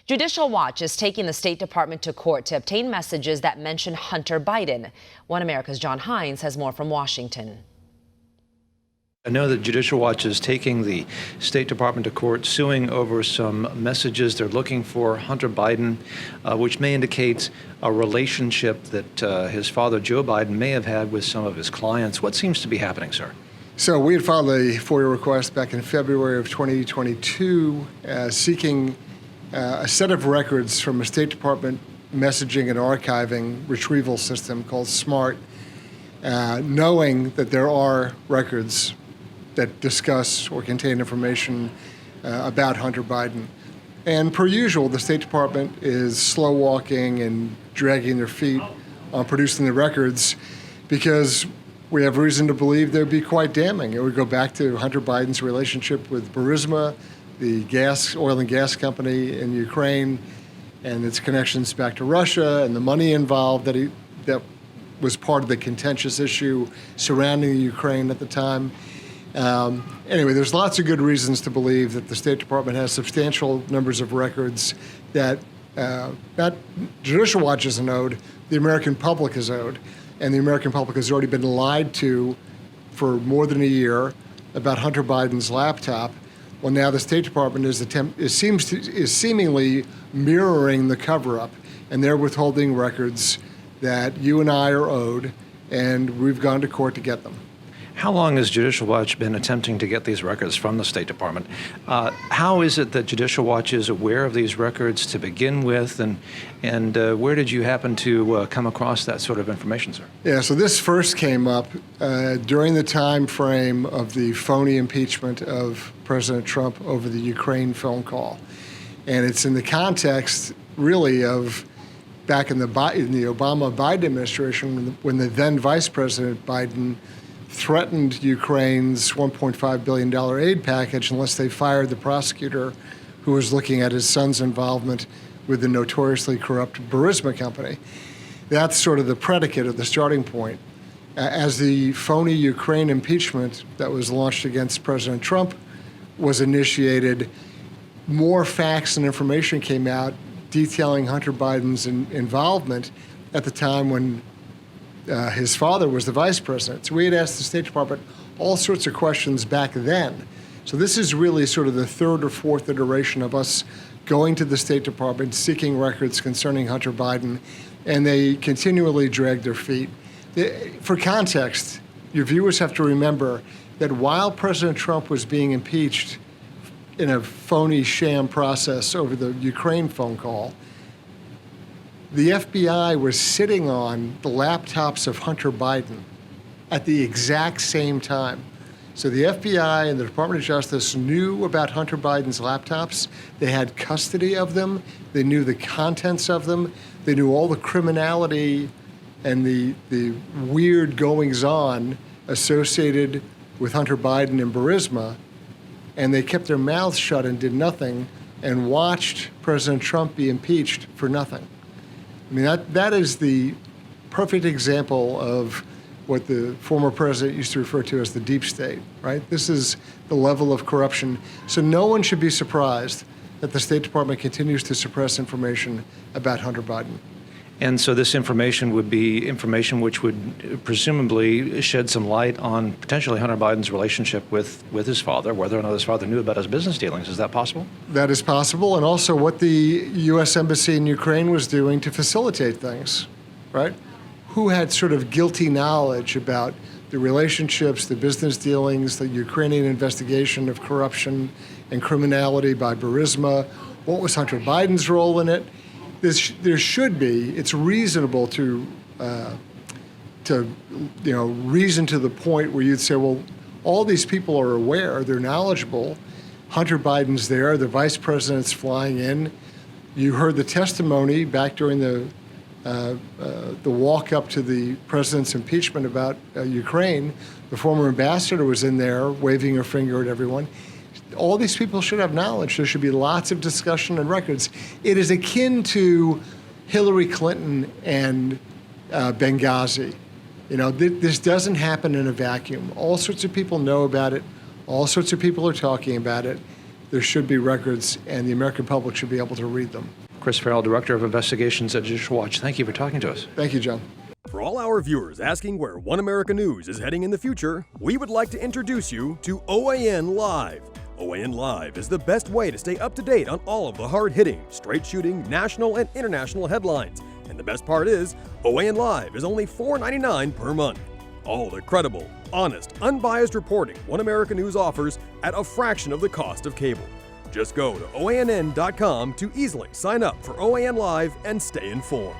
Judicial Watch is taking the State Department to court to obtain messages that mention Hunter Biden. One America's John Hines has more from Washington. I know that Judicial Watch is taking the State Department to court, suing over some messages they're looking for Hunter Biden, which may indicate a relationship that his father, Joe Biden, may have had with some of his clients. What seems to be happening, sir? So we had filed a FOIA request back in February of 2022 seeking a set of records from a State Department messaging and archiving retrieval system called SMART, knowing that there are records that discuss or contain information about Hunter Biden. And per usual, the State Department is slow walking and dragging their feet on producing the records because we have reason to believe they'd be quite damning. It would go back to Hunter Biden's relationship with Burisma, the oil and gas company in Ukraine, and its connections back to Russia and the money involved that was part of the contentious issue surrounding the Ukraine at the time. Anyway, there's lots of good reasons to believe that the State Department has substantial numbers of records that not Judicial Watch isn't owed, the American public is owed. And the American public has already been lied to for more than a year about Hunter Biden's laptop. Well, now the State Department is seemingly mirroring the cover-up, and they're withholding records that you and I are owed, and we've gone to court to get them. How long has Judicial Watch been attempting to get these records from the State Department? How is it that Judicial Watch is aware of these records to begin with, and where did you happen to come across that sort of information, sir? Yeah, so this first came up during the time frame of the phony impeachment of President Trump over the Ukraine phone call. And it's in the context, really, of back in the Obama-Biden administration when the then Vice President Biden threatened Ukraine's $1.5 billion aid package unless they fired the prosecutor who was looking at his son's involvement with the notoriously corrupt Burisma company. That's sort of the predicate of the starting point. As the phony Ukraine impeachment that was launched against President Trump was initiated, more facts and information came out detailing Hunter Biden's involvement at the time when his father was the vice president. So we had asked the State Department all sorts of questions back then. So this is really sort of the third or fourth iteration of us going to the State Department, seeking records concerning Hunter Biden, and they continually drag their feet. For context, your viewers have to remember that while President Trump was being impeached in a phony sham process over the Ukraine phone call, the FBI was sitting on the laptops of Hunter Biden at the exact same time. So the FBI and the Department of Justice knew about Hunter Biden's laptops. They had custody of them. They knew the contents of them. They knew all the criminality and the weird goings-on associated with Hunter Biden and Burisma. And they kept their mouths shut and did nothing and watched President Trump be impeached for nothing. I mean, that is the perfect example of what the former president used to refer to as the deep state, right? This is the level of corruption. So no one should be surprised that the State Department continues to suppress information about Hunter Biden. And so this information would be information which would presumably shed some light on potentially Hunter Biden's relationship with his father, whether or not his father knew about his business dealings. Is that possible? That is possible, and also what the U.S. Embassy in Ukraine was doing to facilitate things, right? Who had sort of guilty knowledge about the relationships, the business dealings, the Ukrainian investigation of corruption and criminality by Burisma? What was Hunter Biden's role in it? There should be. It's reasonable to reason to the point where you'd say, well, all these people are aware, they're knowledgeable. Hunter Biden's there, the vice president's flying in. You heard the testimony back during the walk up to the president's impeachment about Ukraine. The former ambassador was in there waving her finger at everyone. All these people should have knowledge. There should be lots of discussion and records. It is akin to Hillary Clinton and Benghazi. You know, this doesn't happen in a vacuum. All sorts of people know about it. All sorts of people are talking about it. there should be records, and the American public should be able to read them. Chris Farrell, Director of Investigations at Judicial Watch, thank you for talking to us. Thank you, John. For all our viewers asking where One America News is heading in the future, we would like to introduce you to OAN Live. OAN Live is the best way to stay up to date on all of the hard-hitting, straight-shooting, national and international headlines. And the best part is, OAN Live is only $4.99 per month. All the credible, honest, unbiased reporting One America News offers at a fraction of the cost of cable. Just go to OANN.com to easily sign up for OAN Live and stay informed.